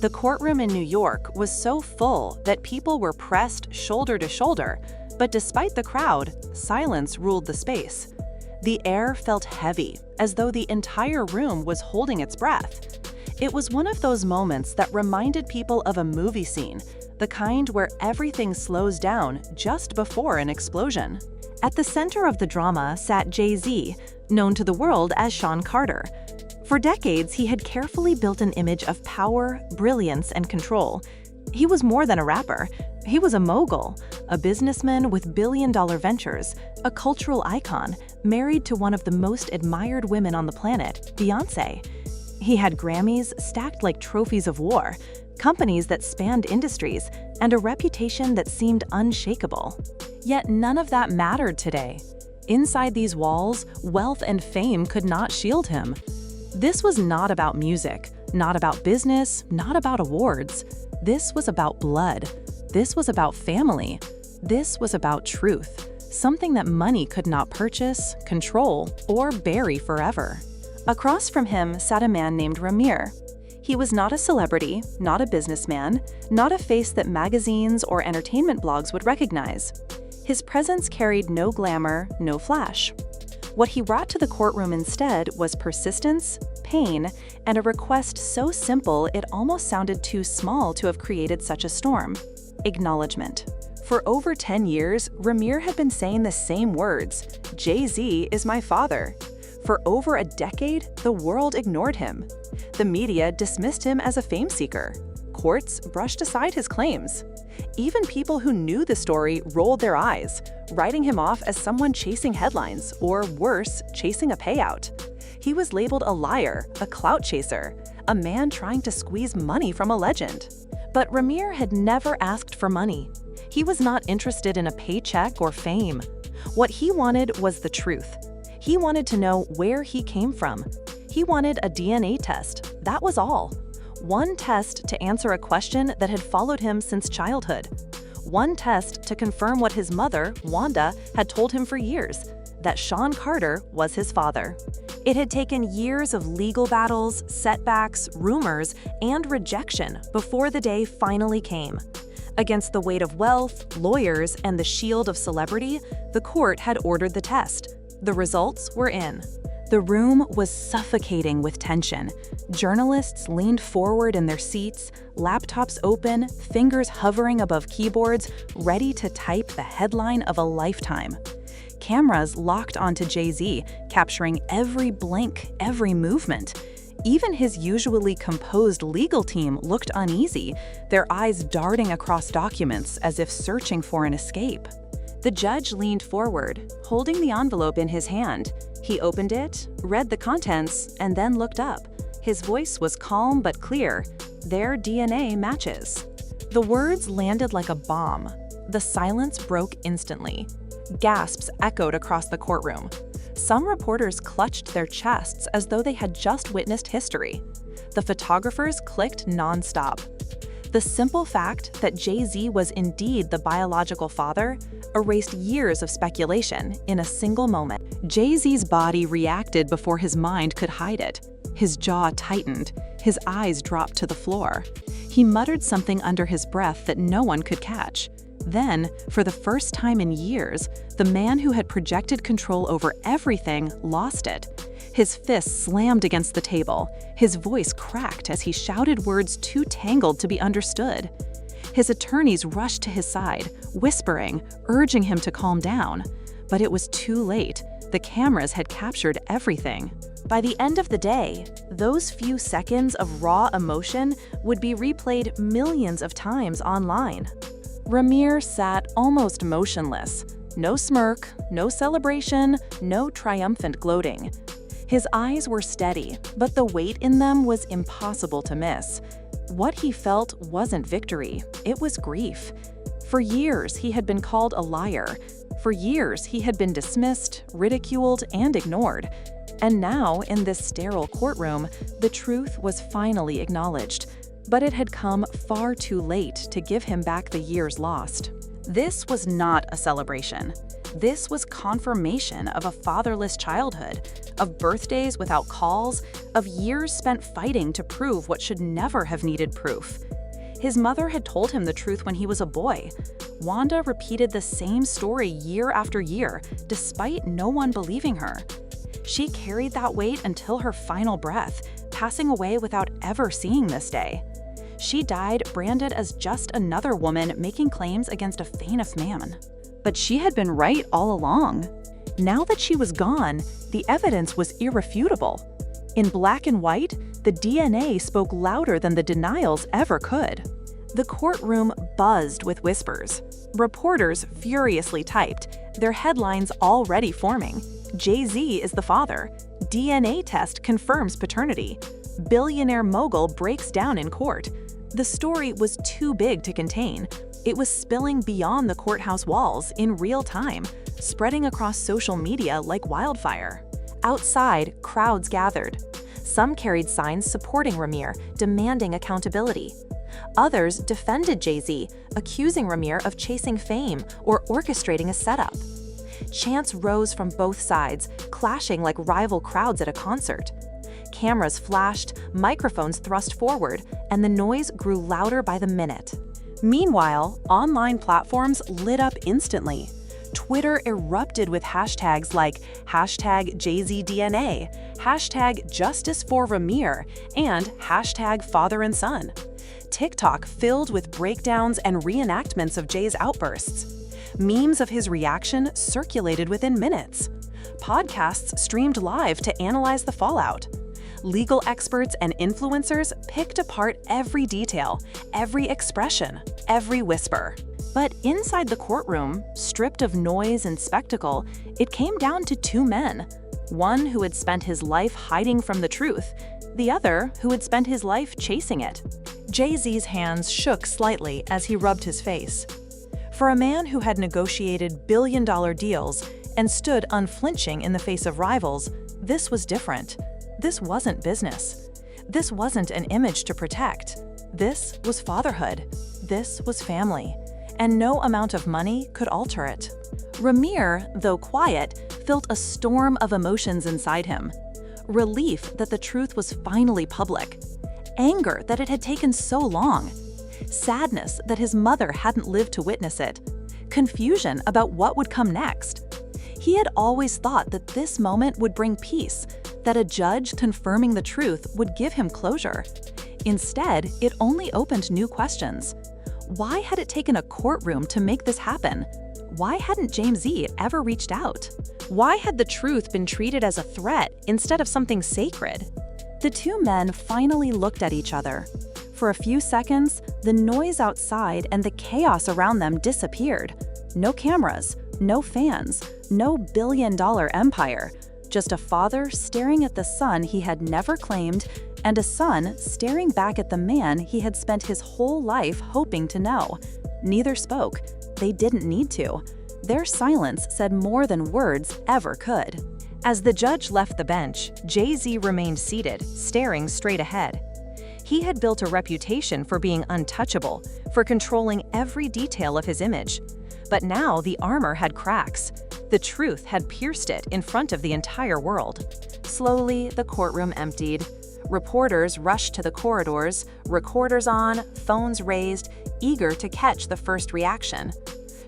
The courtroom in New York was so full that people were pressed shoulder to shoulder, but despite the crowd, silence ruled the space. The air felt heavy, as though the entire room was holding its breath. It was one of those moments that reminded people of a movie scene, the kind where everything slows down just before an explosion. At the center of the drama sat Jay-Z, known to the world as Sean Carter. For decades, he had carefully built an image of power, brilliance, and control. He was more than a rapper. He was a mogul, a businessman with billion-dollar ventures, a cultural icon, married to one of the most admired women on the planet, Beyoncé. He had Grammys stacked like trophies of war, companies that spanned industries, and a reputation that seemed unshakable. Yet none of that mattered today. Inside these walls, wealth and fame could not shield him. This was not about music, not about business, not about awards. This was about blood. This was about family. This was about truth, something that money could not purchase, control, or bury forever. Across from him sat a man named Ramir. He was not a celebrity, not a businessman, not a face that magazines or entertainment blogs would recognize. His presence carried no glamour, no flash. What he brought to the courtroom instead was persistence, pain, and a request so simple it almost sounded too small to have created such a storm: acknowledgement. For over 10 years, Ramir had been saying the same words: "Jay-Z is my father." For over a decade, the world ignored him. The media dismissed him as a fame seeker. Courts brushed aside his claims. Even people who knew the story rolled their eyes, writing him off as someone chasing headlines, or worse, chasing a payout. He was labeled a liar, a clout chaser, a man trying to squeeze money from a legend. But Ramir had never asked for money. He was not interested in a paycheck or fame. What he wanted was the truth. He wanted to know where he came from. He wanted a DNA test, that was all. One test to answer a question that had followed him since childhood. One test to confirm what his mother, Wanda, had told him for years, that Sean Carter was his father. It had taken years of legal battles, setbacks, rumors, and rejection before the day finally came. Against the weight of wealth, lawyers, and the shield of celebrity, the court had ordered the test. The results were in. The room was suffocating with tension. Journalists leaned forward in their seats, laptops open, fingers hovering above keyboards, ready to type the headline of a lifetime. Cameras locked onto Jay-Z, capturing every blink, every movement. Even his usually composed legal team looked uneasy, their eyes darting across documents as if searching for an escape. The judge leaned forward, holding the envelope in his hand. He opened it, read the contents, and then looked up. His voice was calm but clear. "Their DNA matches." The words landed like a bomb. The silence broke instantly. Gasps echoed across the courtroom. Some reporters clutched their chests as though they had just witnessed history. The photographers clicked nonstop. The simple fact that Jay-Z was indeed the biological father erased years of speculation in a single moment. Jay-Z's body reacted before his mind could hide it. His jaw tightened, his eyes dropped to the floor. He muttered something under his breath that no one could catch. Then, for the first time in years, the man who had projected control over everything lost it. His fists slammed against the table. His voice cracked as he shouted words too tangled to be understood. His attorneys rushed to his side, whispering, urging him to calm down. But it was too late. The cameras had captured everything. By the end of the day, those few seconds of raw emotion would be replayed millions of times online. Ramir sat almost motionless. No smirk, no celebration, no triumphant gloating. His eyes were steady, but the weight in them was impossible to miss. What he felt wasn't victory, it was grief. For years, he had been called a liar. For years, he had been dismissed, ridiculed, and ignored. And now, in this sterile courtroom, the truth was finally acknowledged. But it had come far too late to give him back the years lost. This was not a celebration. This was confirmation of a fatherless childhood, of birthdays without calls, of years spent fighting to prove what should never have needed proof. His mother had told him the truth when he was a boy. Wanda repeated the same story year after year, despite no one believing her. She carried that weight until her final breath, passing away without ever seeing this day. She died branded as just another woman making claims against a famous man. But she had been right all along. Now that she was gone, the evidence was irrefutable. In black and white, the DNA spoke louder than the denials ever could. The courtroom buzzed with whispers. Reporters furiously typed, their headlines already forming. Jay-Z is the father. DNA test confirms paternity. Billionaire mogul breaks down in court. The story was too big to contain. It was spilling beyond the courthouse walls in real time, spreading across social media like wildfire. Outside, crowds gathered. Some carried signs supporting Ramir, demanding accountability. Others defended Jay-Z, accusing Ramir of chasing fame or orchestrating a setup. Chants rose from both sides, clashing like rival crowds at a concert. Cameras flashed, microphones thrust forward, and the noise grew louder by the minute. Meanwhile, online platforms lit up instantly. Twitter erupted with hashtags like #JayZDNA, #JusticeForRamir, and #Father and Son. TikTok filled with breakdowns and reenactments of Jay's outbursts. Memes of his reaction circulated within minutes. Podcasts streamed live to analyze the fallout. Legal experts and influencers picked apart every detail, every expression, every whisper. But inside the courtroom, stripped of noise and spectacle, it came down to two men. One who had spent his life hiding from the truth, the other who had spent his life chasing it. Jay-Z's hands shook slightly as he rubbed his face. For a man who had negotiated billion-dollar deals and stood unflinching in the face of rivals, this was different. This wasn't business. This wasn't an image to protect. This was fatherhood. This was family. And no amount of money could alter it. Ramir, though quiet, felt a storm of emotions inside him. Relief that the truth was finally public. Anger that it had taken so long. Sadness that his mother hadn't lived to witness it. Confusion about what would come next. He had always thought that this moment would bring peace, that a judge confirming the truth would give him closure. Instead, it only opened new questions. Why had it taken a courtroom to make this happen? Why hadn't Jay-Z ever reached out? Why had the truth been treated as a threat instead of something sacred? The two men finally looked at each other. For a few seconds, the noise outside and the chaos around them disappeared. No cameras, no fans, no billion-dollar empire. Just a father staring at the son he had never claimed, and a son staring back at the man he had spent his whole life hoping to know. Neither spoke. They didn't need to. Their silence said more than words ever could. As the judge left the bench, Jay-Z remained seated, staring straight ahead. He had built a reputation for being untouchable, for controlling every detail of his image. But now the armor had cracks. The truth had pierced it in front of the entire world. Slowly, the courtroom emptied. Reporters rushed to the corridors, recorders on, phones raised, eager to catch the first reaction.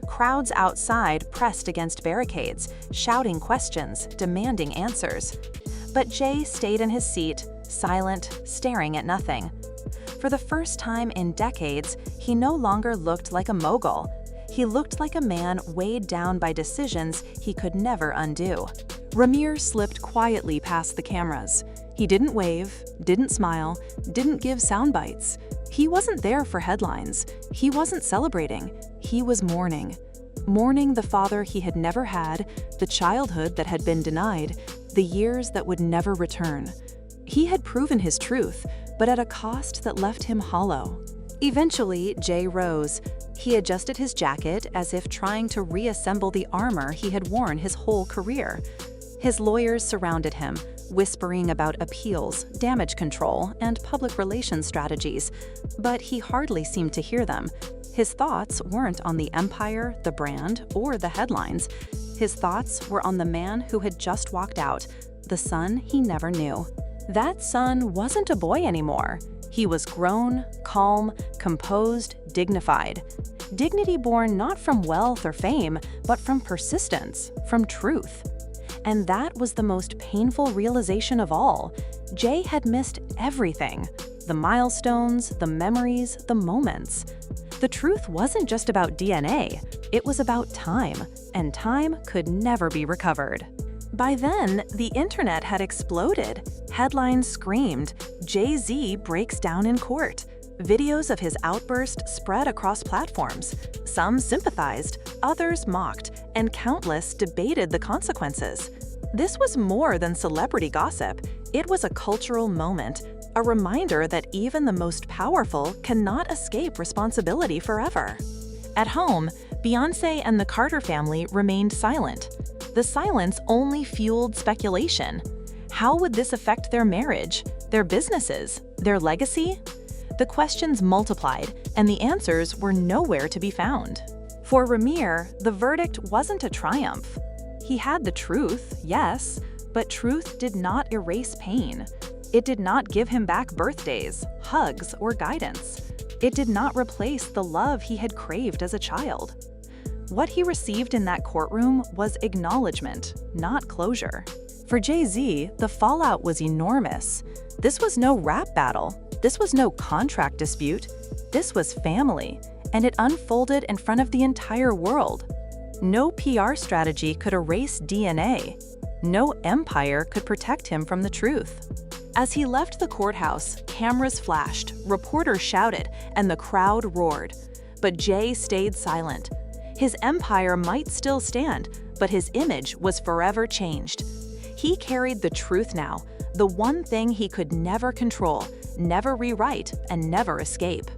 Crowds outside pressed against barricades, shouting questions, demanding answers. But Jay stayed in his seat, silent, staring at nothing. For the first time in decades, he no longer looked like a mogul. He looked like a man weighed down by decisions he could never undo. Ramir slipped quietly past the cameras. He didn't wave, didn't smile, didn't give sound bites. He wasn't there for headlines. He wasn't celebrating. He was mourning. Mourning the father he had never had, the childhood that had been denied, the years that would never return. He had proven his truth, but at a cost that left him hollow. Eventually, Jay rose. He adjusted his jacket as if trying to reassemble the armor he had worn his whole career. His lawyers surrounded him, whispering about appeals, damage control, and public relations strategies, but he hardly seemed to hear them. His thoughts weren't on the empire, the brand, or the headlines. His thoughts were on the man who had just walked out, the son he never knew. That son wasn't a boy anymore. He was grown, calm, composed, dignified. Dignity born not from wealth or fame, but from persistence, from truth. And that was the most painful realization of all. Jay had missed everything. The milestones, the memories, the moments. The truth wasn't just about DNA, it was about time, and time could never be recovered. By then, the internet had exploded. Headlines screamed, "Jay-Z breaks down in court." Videos of his outburst spread across platforms. Some sympathized, others mocked, and countless debated the consequences. This was more than celebrity gossip. It was a cultural moment, a reminder that even the most powerful cannot escape responsibility forever. At home, Beyoncé and the Carter family remained silent. The silence only fueled speculation. How would this affect their marriage, their businesses, their legacy? The questions multiplied, and the answers were nowhere to be found. For Ramir, the verdict wasn't a triumph. He had the truth, yes, but truth did not erase pain. It did not give him back birthdays, hugs, or guidance. It did not replace the love he had craved as a child. What he received in that courtroom was acknowledgement, not closure. For Jay-Z, the fallout was enormous. This was no rap battle. This was no contract dispute. This was family, and it unfolded in front of the entire world. No PR strategy could erase DNA. No empire could protect him from the truth. As he left the courthouse, cameras flashed, reporters shouted, and the crowd roared. But Jay stayed silent. His empire might still stand, but his image was forever changed. He carried the truth now, the one thing he could never control, never rewrite, and never escape.